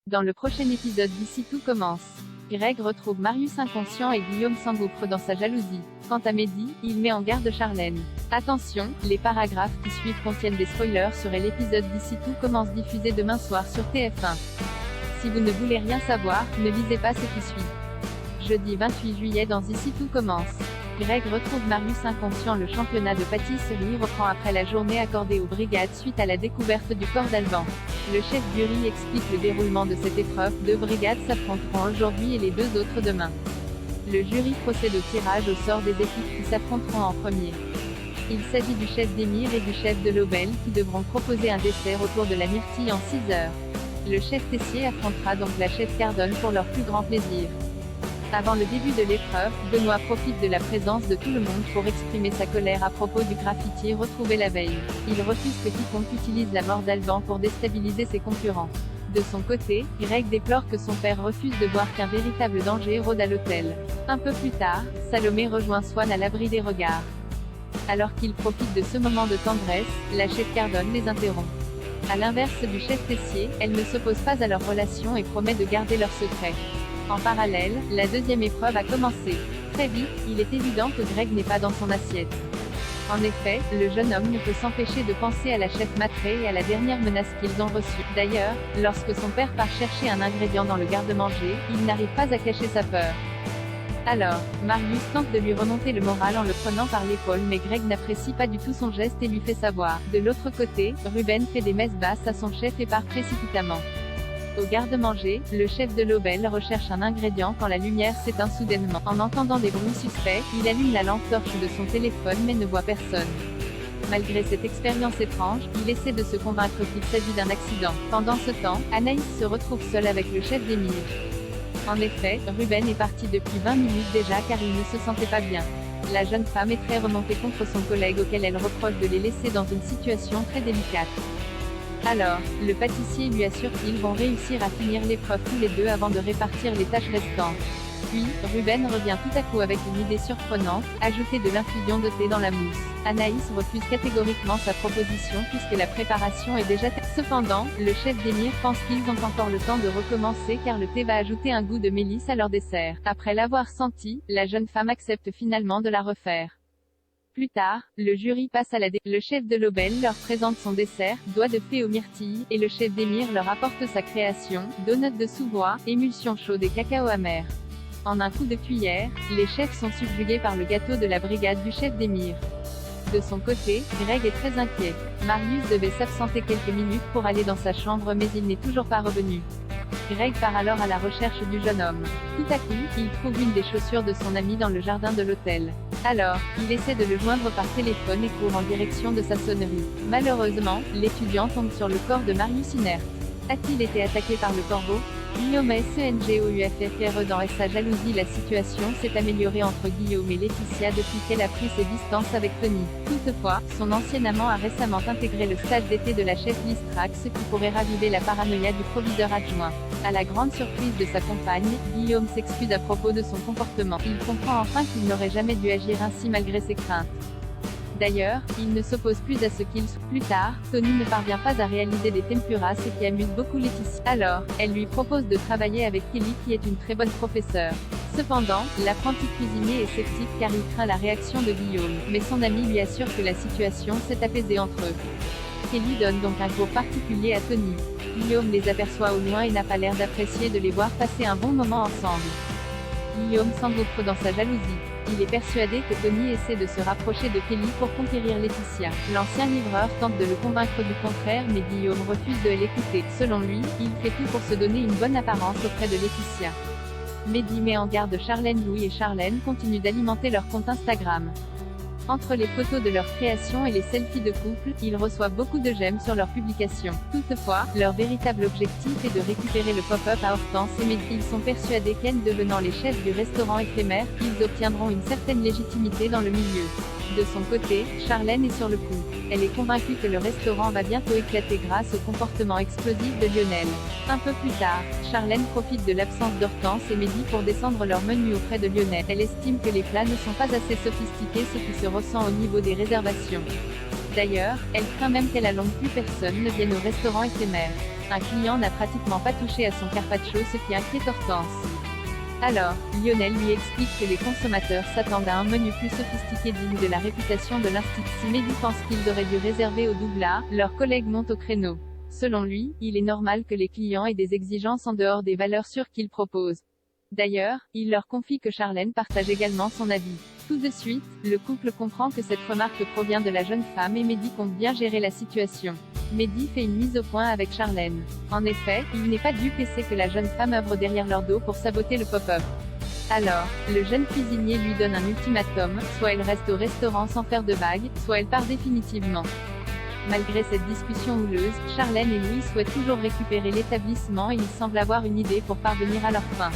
Dans le prochain épisode d'Ici tout commence, Greg retrouve Marius inconscient et Guillaume s'engouffre dans sa jalousie. Quant à Mehdi, il met en garde Charlène. Attention, les paragraphes qui suivent contiennent des spoilers sur l'épisode d'Ici tout commence diffusé demain soir sur TF1. Si vous ne voulez rien savoir, ne lisez pas ce qui suit. Jeudi 28 juillet dans Ici tout commence. Greg retrouve Marius inconscient. Le championnat de pâtisserie reprend après la journée accordée aux brigades suite à la découverte du corps d'Alban. Le chef jury explique le déroulement de cette épreuve. 2 brigades s'affronteront aujourd'hui et les 2 autres demain. Le jury procède au tirage au sort des équipes qui s'affronteront en premier. Il s'agit du chef d'Émir et du chef de l'Aubel qui devront proposer un dessert autour de la myrtille en 6 heures. Le chef Tessier affrontera donc la chef Cardone pour leur plus grand plaisir. Avant le début de l'épreuve, Benoît profite de la présence de tout le monde pour exprimer sa colère à propos du graffiti retrouvé la veille. Il refuse que quiconque utilise la mort d'Alban pour déstabiliser ses concurrents. De son côté, Greg déplore que son père refuse de voir qu'un véritable danger rôde à l'hôtel. Un peu plus tard, Salomé rejoint Swan à l'abri des regards. Alors qu'ils profitent de ce moment de tendresse, la chef Cardone les interrompt. À l'inverse du chef Tessier, elle ne s'oppose pas à leur relation et promet de garder leur secret. En parallèle, la deuxième épreuve a commencé. Très vite, il est évident que Greg n'est pas dans son assiette. En effet, le jeune homme ne peut s'empêcher de penser à la chef Matré et à la dernière menace qu'ils ont reçue. D'ailleurs, lorsque son père part chercher un ingrédient dans le garde-manger, il n'arrive pas à cacher sa peur. Alors, Marius tente de lui remonter le moral en le prenant par l'épaule, mais Greg n'apprécie pas du tout son geste et lui fait savoir. De l'autre côté, Ruben fait des messes basses à son chef et part précipitamment. Au garde-manger, le chef de l'Aubel recherche un ingrédient quand la lumière s'éteint soudainement. En entendant des bruits suspects, il allume la lampe torche de son téléphone mais ne voit personne. Malgré cette expérience étrange, il essaie de se convaincre qu'il s'agit d'un accident. Pendant ce temps, Anaïs se retrouve seule avec le chef d'Émir. En effet, Ruben est parti depuis 20 minutes déjà car il ne se sentait pas bien. La jeune femme est très remontée contre son collègue auquel elle reproche de les laisser dans une situation très délicate. Alors, le pâtissier lui assure qu'ils vont réussir à finir l'épreuve tous les deux avant de répartir les tâches restantes. Puis, Ruben revient tout à coup avec une idée surprenante, ajouter de l'infusion de thé dans la mousse. Anaïs refuse catégoriquement sa proposition puisque la préparation est déjà terminée. Cependant, le chef d'Émir pense qu'ils ont encore le temps de recommencer car le thé va ajouter un goût de mélisse à leur dessert. Après l'avoir senti, la jeune femme accepte finalement de la refaire. Plus tard, le jury passe à le chef de l'Aubel leur présente son dessert, doigt de fée aux myrtilles, et le chef d'Émir leur apporte sa création, donut de sous-bois, émulsion chaude et cacao amer. En un coup de cuillère, les chefs sont subjugués par le gâteau de la brigade du chef d'Émir. De son côté, Greg est très inquiet. Marius devait s'absenter quelques minutes pour aller dans sa chambre mais il n'est toujours pas revenu. Greg part alors à la recherche du jeune homme. Tout à coup, il trouve une des chaussures de son ami dans le jardin de l'hôtel. Alors, il essaie de le joindre par téléphone et court en direction de sa sonnerie. Malheureusement, l'étudiant tombe sur le corps de Marius inerte. A-t-il été attaqué par le corbeau? Guillaume SENGOUFFRE dans sa jalousie. La situation s'est améliorée entre Guillaume et Laetitia depuis qu'elle a pris ses distances avec Tony. Toutefois, son ancien amant a récemment intégré le stage d'été de la chef Listrac, ce qui pourrait raviver la paranoïa du proviseur adjoint. À la grande surprise de sa compagne, Guillaume s'excuse à propos de son comportement. Il comprend enfin qu'il n'aurait jamais dû agir ainsi malgré ses craintes. D'ailleurs, il ne s'oppose plus à ce qu'il soit. Plus tard, Tony ne parvient pas à réaliser des tempuras, ce qui amuse beaucoup Laetitia. Alors, elle lui propose de travailler avec Kelly qui est une très bonne professeure. Cependant, l'apprenti cuisinier est sceptique car il craint la réaction de Guillaume, mais son ami lui assure que la situation s'est apaisée entre eux. Kelly donne donc un cours particulier à Tony. Guillaume les aperçoit au loin et n'a pas l'air d'apprécier de les voir passer un bon moment ensemble. Guillaume s'engouffre dans sa jalousie. Il est persuadé que Tony essaie de se rapprocher de Kelly pour conquérir Laetitia. L'ancien livreur tente de le convaincre du contraire mais Guillaume refuse de l'écouter. Selon lui, il fait tout pour se donner une bonne apparence auprès de Laetitia. Mehdi met en garde Charlène. Louis et Charlène continuent d'alimenter leur compte Instagram. Entre les photos de leur création et les selfies de couple, ils reçoivent beaucoup de j'aime sur leurs publications. Toutefois, leur véritable objectif est de récupérer le pop-up à Hortense et Mehdi. Ils sont persuadés qu'en devenant les chefs du restaurant éphémère, ils obtiendront une certaine légitimité dans le milieu. De son côté, Charlène est sur le coup. Elle est convaincue que le restaurant va bientôt éclater grâce au comportement explosif de Lionel. Un peu plus tard, Charlène profite de l'absence d'Hortense et Mehdi pour descendre leur menu auprès de Lionel. Elle estime que les plats ne sont pas assez sophistiqués, ce qui se ressent au niveau des réservations. D'ailleurs, elle craint même qu'à la longue plus personne ne vienne au restaurant éphémère. un client n'a pratiquement pas touché à son carpaccio, ce qui inquiète Hortense. Alors, Lionel lui explique que les consommateurs s'attendent à un menu plus sophistiqué digne de la réputation de l'institut. Si Mehdi pense qu'ils auraient dû réserver au doublard, leur collègue monte au créneau. Selon lui, il est normal que les clients aient des exigences en dehors des valeurs sûres qu'ils proposent. D'ailleurs, il leur confie que Charlène partage également son avis. Tout de suite, le couple comprend que cette remarque provient de la jeune femme et Mehdi compte bien gérer la situation. Mehdi fait une mise au point avec Charlène. En effet, il n'est pas dupe et sait que la jeune femme œuvre derrière leur dos pour saboter le pop-up. Alors, le jeune cuisinier lui donne un ultimatum, soit elle reste au restaurant sans faire de vagues, soit elle part définitivement. Malgré cette discussion houleuse, Charlène et Louis souhaitent toujours récupérer l'établissement et ils semblent avoir une idée pour parvenir à leur fin.